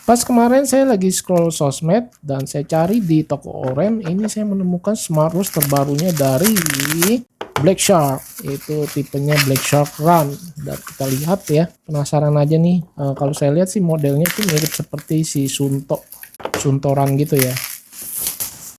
Pas kemarin saya lagi scroll sosmed dan saya cari di toko Oren, ini saya menemukan smartwatch terbarunya dari Black Shark, itu tipenya Black Shark Run. Dan kita lihat ya, penasaran aja nih. Kalau saya lihat sih modelnya itu mirip seperti si Sunto Run gitu ya.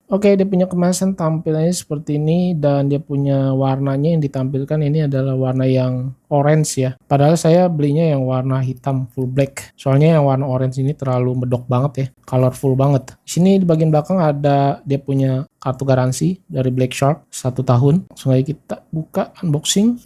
Oke, dia punya kemasan tampilannya seperti ini dan dia punya warnanya yang ditampilkan ini adalah warna yang orange ya. Padahal saya belinya yang warna hitam full black. Soalnya yang warna orange ini terlalu medok banget ya, colorful banget. Di sini di bagian belakang ada dia punya kartu garansi dari Black Shark 1 tahun. Langsung aja kita buka unboxing.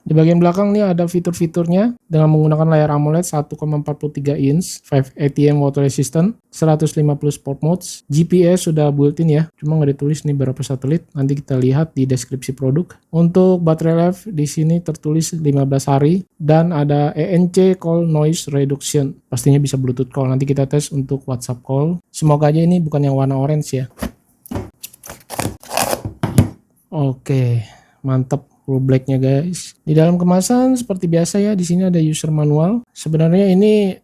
Di bagian belakang nih ada fitur-fiturnya dengan menggunakan layar AMOLED 1,43 inch, 5 ATM water resistant, 150 sport modes, GPS sudah built-in ya, cuma nggak ditulis nih berapa satelit, nanti kita lihat di deskripsi produk. Untuk baterai life di sini tertulis 15 hari dan ada ENC call noise reduction, pastinya bisa Bluetooth call, nanti kita tes untuk WhatsApp call. Semoga aja ini bukan yang warna orange ya. Oke, mantap. Full blacknya guys. Di dalam kemasan seperti biasa ya, di sini ada user manual. Sebenarnya ini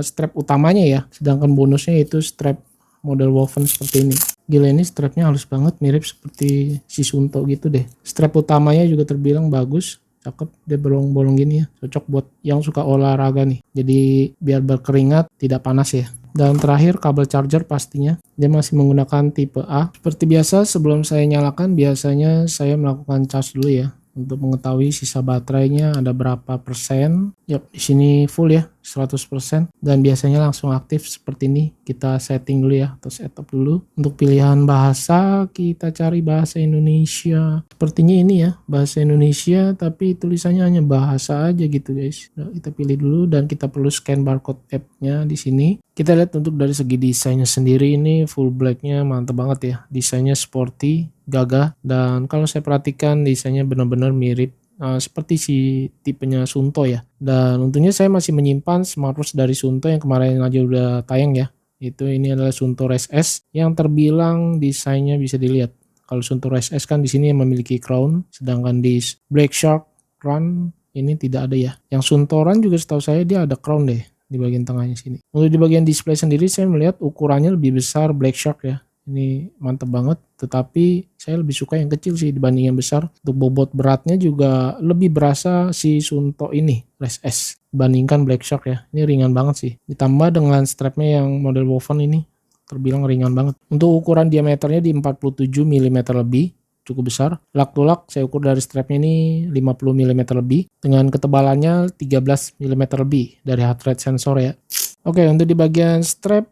strap utamanya ya, sedangkan bonusnya itu strap model woven seperti ini. Gila, ini strapnya halus banget, mirip seperti si Sunto gitu deh. Strap utamanya juga terbilang bagus, cakep, dia bolong-bolong gini ya, cocok buat yang suka olahraga nih. Jadi biar berkeringat tidak panas ya. Dan terakhir kabel charger pastinya dia masih menggunakan tipe A. Seperti biasa sebelum saya nyalakan biasanya saya melakukan charge dulu ya untuk mengetahui sisa baterainya ada berapa persen. Yap, di sini full ya 100% dan biasanya langsung aktif seperti ini. Kita setting dulu ya atau setup dulu. Untuk pilihan bahasa kita cari bahasa Indonesia. Sepertinya ini ya bahasa Indonesia tapi tulisannya hanya bahasa aja gitu guys. Nah, kita pilih dulu dan kita perlu scan barcode app-nya di sini. Kita lihat untuk dari segi desainnya sendiri ini full blacknya mantap banget ya. Desainnya sporty, gagah, dan kalau saya perhatikan desainnya benar-benar mirip seperti si tipenya Sunto ya. Dan untungnya saya masih menyimpan smartwatch dari Sunto yang kemarin aja udah tayang ya. Itu ini adalah Sunto Race S yang terbilang desainnya bisa dilihat. Kalau Sunto Race S kan di sini memiliki crown, sedangkan di Black Shark Run ini tidak ada ya. Yang Sunto Run juga setahu saya dia ada crown deh di bagian tengahnya sini. Untuk di bagian display sendiri saya melihat ukurannya lebih besar Black Shark ya. Ini mantap banget, tetapi saya lebih suka yang kecil sih dibanding yang besar. Untuk bobot beratnya juga lebih berasa si Sunto ini Race S dibandingkan Black Shark ya. Ini ringan banget sih. Ditambah dengan strapnya yang model woven ini terbilang ringan banget. Untuk ukuran diameternya di 47 mm lebih, cukup besar. Lak to lak saya ukur dari strapnya ini 50 mm lebih dengan ketebalannya 13 mm lebih dari heart rate sensor ya. Oke, untuk di bagian strap,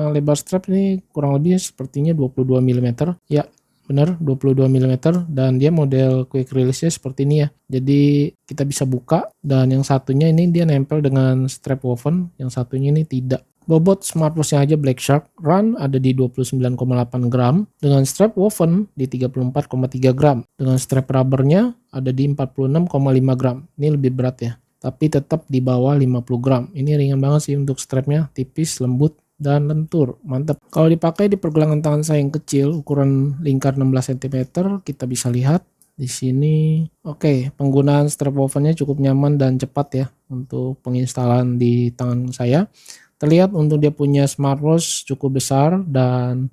lebar strap ini kurang lebih sepertinya 22 mm. Ya, benar 22 mm dan dia model quick release-nya seperti ini ya. Jadi kita bisa buka dan yang satunya ini dia nempel dengan strap woven, yang satunya ini tidak. Bobot smartwatch-nya aja Black Shark Run ada di 29,8 gram dengan strap woven di 34,3 gram. Dengan strap rubbernya ada di 46,5 gram. Ini lebih berat ya, tapi tetap di bawah 50 gram. Ini ringan banget sih untuk strapnya, tipis, lembut, dan lentur. Mantap. Kalau dipakai di pergelangan tangan saya yang kecil, ukuran lingkar 16 cm, kita bisa lihat di sini. Oke, penggunaan strap wovennya cukup nyaman dan cepat ya untuk penginstalan di tangan saya. Terlihat untuk dia punya smartwatch cukup besar dan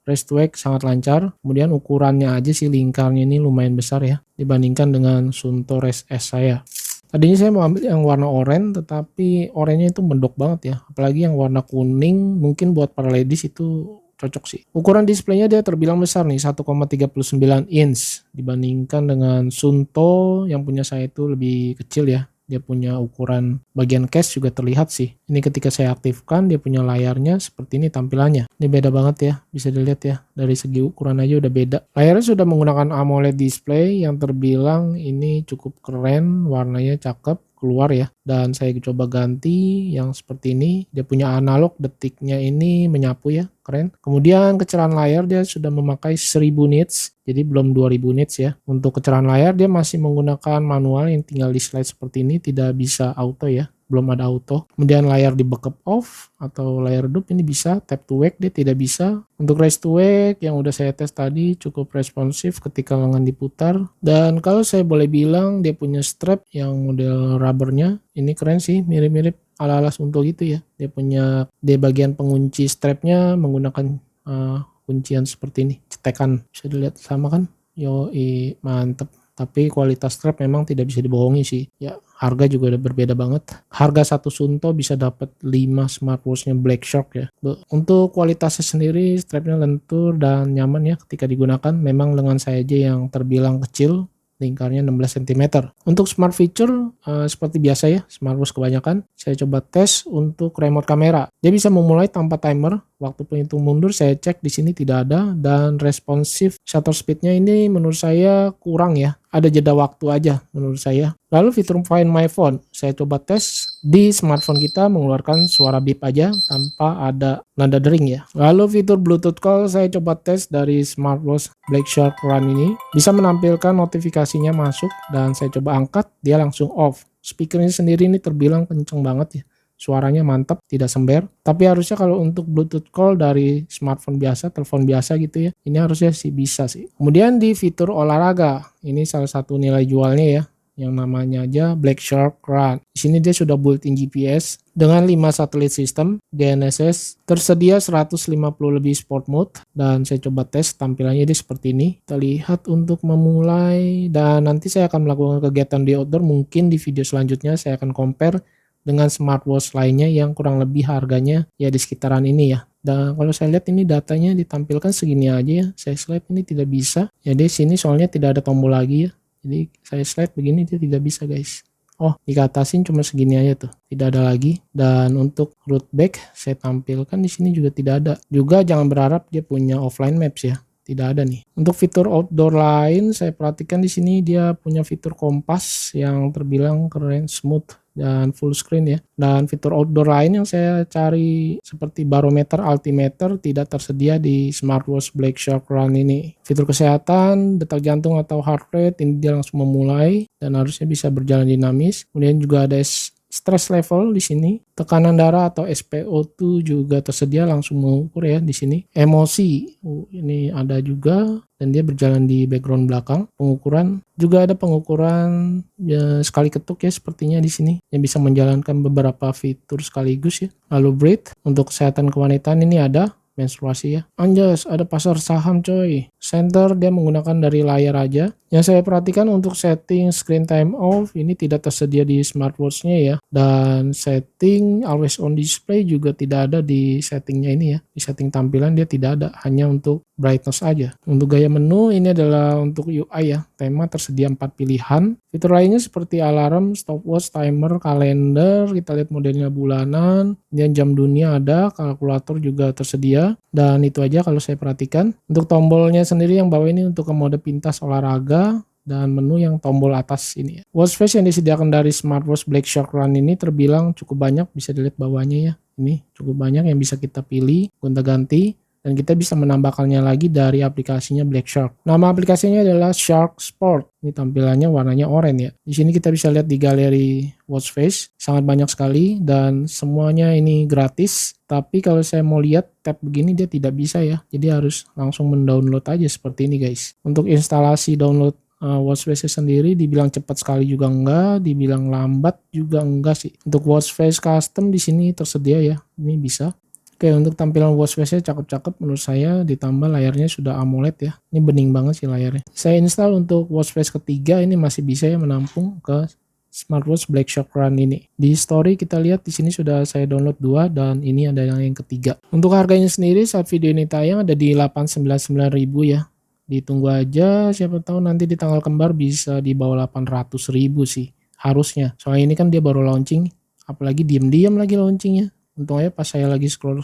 race to wake sangat lancar. Kemudian ukurannya aja sih lingkarnya ini lumayan besar ya dibandingkan dengan Sunto Race S saya. Tadinya saya mau ambil yang warna oranye, tetapi oranye itu mendok banget ya. Apalagi yang warna kuning mungkin buat para ladies itu cocok sih. Ukuran displaynya dia terbilang besar nih, 1,39 inch dibandingkan dengan Sunto yang punya saya itu lebih kecil ya. Dia punya ukuran bagian case juga terlihat sih. Ini ketika saya aktifkan dia punya layarnya seperti ini tampilannya. Ini beda banget ya, bisa dilihat ya. Dari segi ukuran aja udah beda. Layarnya sudah menggunakan AMOLED display yang terbilang ini cukup keren, warnanya cakep, keluar ya. Dan saya coba ganti yang seperti ini. Dia punya analog, detiknya ini menyapu ya, keren. Kemudian kecerahan layar dia sudah memakai 1000 nits, jadi belum 2000 nits ya. Untuk kecerahan layar dia masih menggunakan manual yang tinggal di slide seperti ini, tidak bisa auto ya, belum ada auto. Kemudian layar di backup off atau layar redup ini bisa, tap to wake dia tidak bisa. Untuk raise to wake yang udah saya tes tadi cukup responsif ketika lengan diputar. Dan kalau saya boleh bilang dia punya strap yang model rubbernya ini keren sih, mirip-mirip ala-ala Sunto gitu ya. Dia punya di bagian pengunci strapnya menggunakan kuncian seperti ini, cetekan, bisa dilihat sama kan. Yoi, mantep. Tapi kualitas strap memang tidak bisa dibohongi sih ya. Harga juga udah berbeda banget. Harga satu Sunto bisa dapat 5 smartwatchnya Black Shark ya. Untuk kualitasnya sendiri, strapnya lentur dan nyaman ya ketika digunakan. Memang lengan saya aja yang terbilang kecil, lingkarnya 16 cm. Untuk smart feature seperti biasa ya, smartwatch kebanyakan. Saya coba tes untuk remote kamera. Dia bisa memulai tanpa timer. Waktu penghitung mundur saya cek di sini tidak ada, dan responsif shutter speednya ini menurut saya kurang ya. Ada jeda waktu aja menurut saya. Lalu fitur Find My Phone, saya coba tes di smartphone kita mengeluarkan suara beep aja tanpa ada nada dering ya. Lalu fitur Bluetooth Call saya coba tes dari smartwatch Black Shark Run ini, bisa menampilkan notifikasinya masuk dan saya coba angkat, dia langsung off. Speakernya sendiri ini terbilang kenceng banget ya. Suaranya mantap, tidak sember. Tapi harusnya kalau untuk Bluetooth call dari smartphone biasa, telepon biasa gitu ya, ini harusnya sih bisa sih. Kemudian di fitur olahraga, ini salah satu nilai jualnya ya, yang namanya aja Black Shark Run. Di sini dia sudah built-in GPS dengan 5 satelit system, GNSS, tersedia 150 lebih sport mode, dan saya coba tes tampilannya dia seperti ini. Kita lihat untuk memulai, dan nanti saya akan melakukan kegiatan di outdoor. Mungkin di video selanjutnya saya akan compare dengan smartwatch lainnya yang kurang lebih harganya ya di sekitaran ini ya. Dan kalau saya lihat ini datanya ditampilkan segini aja ya. Saya slide ini tidak bisa. Ya di sini soalnya tidak ada tombol lagi ya. Jadi saya slide begini dia tidak bisa guys. Oh, dikatasin cuma segini aja tuh. Tidak ada lagi. Dan untuk root back saya tampilkan di sini juga tidak ada. Juga jangan berharap dia punya offline maps ya. Tidak ada nih. Untuk fitur outdoor lain saya perhatikan di sini dia punya fitur kompas yang terbilang keren, smooth dan full screen ya. Dan fitur outdoor lain yang saya cari seperti barometer, altimeter tidak tersedia di smartwatch Black Shark Run ini. Fitur kesehatan, detak jantung atau heart rate ini dia langsung memulai dan harusnya bisa berjalan dinamis. Kemudian juga ada stress level di sini, tekanan darah atau SpO2 juga tersedia langsung mengukur ya di sini. Emosi ini ada juga dan dia berjalan di background belakang. Pengukuran juga ada pengukuran ya, sekali ketuk ya sepertinya di sini yang bisa menjalankan beberapa fitur sekaligus ya. Lalu breath untuk kesehatan kewanitaan ini ada menstruasi ya. Anjas, ada pasar saham coy. Center dia menggunakan dari layar aja. Yang saya perhatikan untuk setting screen time off ini tidak tersedia di smartwatchnya ya. Dan setting always on display juga tidak ada di settingnya ini ya. Di setting tampilan dia tidak ada, hanya untuk brightness aja. Untuk gaya menu ini adalah untuk UI ya. Tema tersedia 4 pilihan. Fitur lainnya seperti alarm, stopwatch, timer, kalender. Kita lihat modelnya bulanan. Dan jam dunia ada, kalkulator juga tersedia. Dan itu aja kalau saya perhatikan. Untuk tombolnya sendiri yang bawah ini untuk ke mode pintas olahraga. Dan menu yang tombol atas ini ya. Watch face yang disediakan dari smartwatch Black Shark Run ini terbilang cukup banyak, bisa dilihat bawahnya ya. Ini cukup banyak yang bisa kita pilih, gonta-ganti. Dan kita bisa menambahkannya lagi dari aplikasinya Black Shark. Nama aplikasinya adalah Shark Sport. Ini tampilannya warnanya oranye ya. Di sini kita bisa lihat di galeri watch face, sangat banyak sekali dan semuanya ini gratis. Tapi kalau saya mau lihat tab begini dia tidak bisa ya. Jadi harus langsung mendownload aja seperti ini guys. Untuk instalasi download watch face sendiri dibilang cepat sekali juga enggak, dibilang lambat juga enggak sih. Untuk watch face custom di sini tersedia ya. Ini bisa. Oke, untuk tampilan watch face-nya cakep-cakep menurut saya, ditambah layarnya sudah AMOLED ya. Ini bening banget sih layarnya. Saya install untuk watch face ketiga, ini masih bisa ya menampung ke smartwatch Black Shark Run ini. Di story kita lihat di sini sudah saya download 2 dan ini ada yang ketiga. Untuk harganya sendiri saat video ini tayang ada di 899.000 ya. Ditunggu aja, siapa tahu nanti di tanggal kembar bisa di bawah 800.000 sih harusnya. Soalnya ini kan dia baru launching, apalagi diam-diam lagi launchingnya. Untung aja pas saya lagi scroll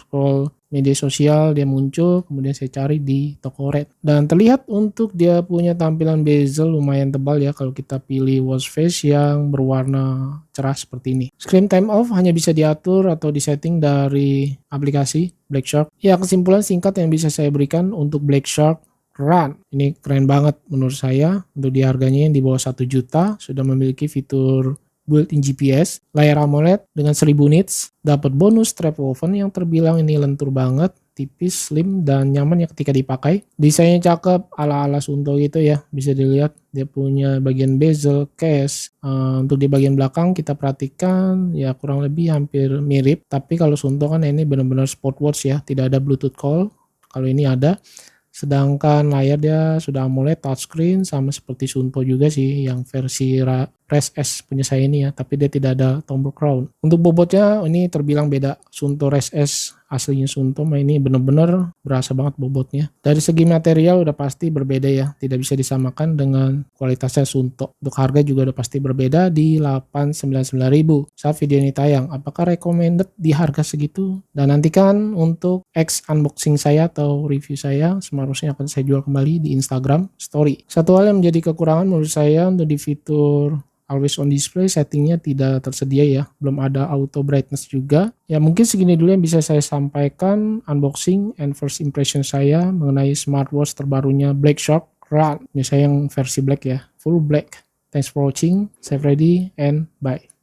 media sosial dia muncul, kemudian saya cari di toko red. Dan terlihat untuk dia punya tampilan bezel lumayan tebal ya kalau kita pilih watch face yang berwarna cerah seperti ini. Screen time off hanya bisa diatur atau disetting dari aplikasi Black Shark. Ya, kesimpulan singkat yang bisa saya berikan untuk Black Shark Run. Ini keren banget menurut saya. Untuk di harganya yang di bawah 1 juta sudah memiliki fitur built-in GPS, layar AMOLED dengan 1000 nits, dapat bonus strap woven yang terbilang ini lentur banget, tipis, slim, dan nyaman ya ketika dipakai. Desainnya cakep, ala-ala Suunto gitu ya, bisa dilihat dia punya bagian bezel, case. Untuk di bagian belakang kita perhatikan ya kurang lebih hampir mirip, tapi kalau Suunto kan ini benar-benar sport watch ya, tidak ada Bluetooth call. Kalau ini ada. Sedangkan layar dia sudah AMOLED touchscreen sama seperti Suunto juga sih yang versi Res S punya saya ini ya, tapi dia tidak ada tombol crown. Untuk bobotnya ini terbilang beda. Suunto Res S aslinya Suunto ini bener-bener berasa banget bobotnya. Dari segi material udah pasti berbeda ya, tidak bisa disamakan dengan kualitasnya Suunto. Untuk harga juga udah pasti berbeda di 899.000 saat video ini tayang. Apakah recommended di harga segitu? Dan nantikan untuk unboxing saya atau review saya, seharusnya akan saya jual kembali di Instagram Story. Satu hal yang menjadi kekurangan menurut saya untuk di fitur always on display settingnya tidak tersedia ya, belum ada auto brightness juga. Ya mungkin segini dulu yang bisa saya sampaikan unboxing and first impression saya mengenai smartwatch terbarunya Black Shark Run. Ini saya yang versi black ya, full black. Thanks for watching, save ready and bye.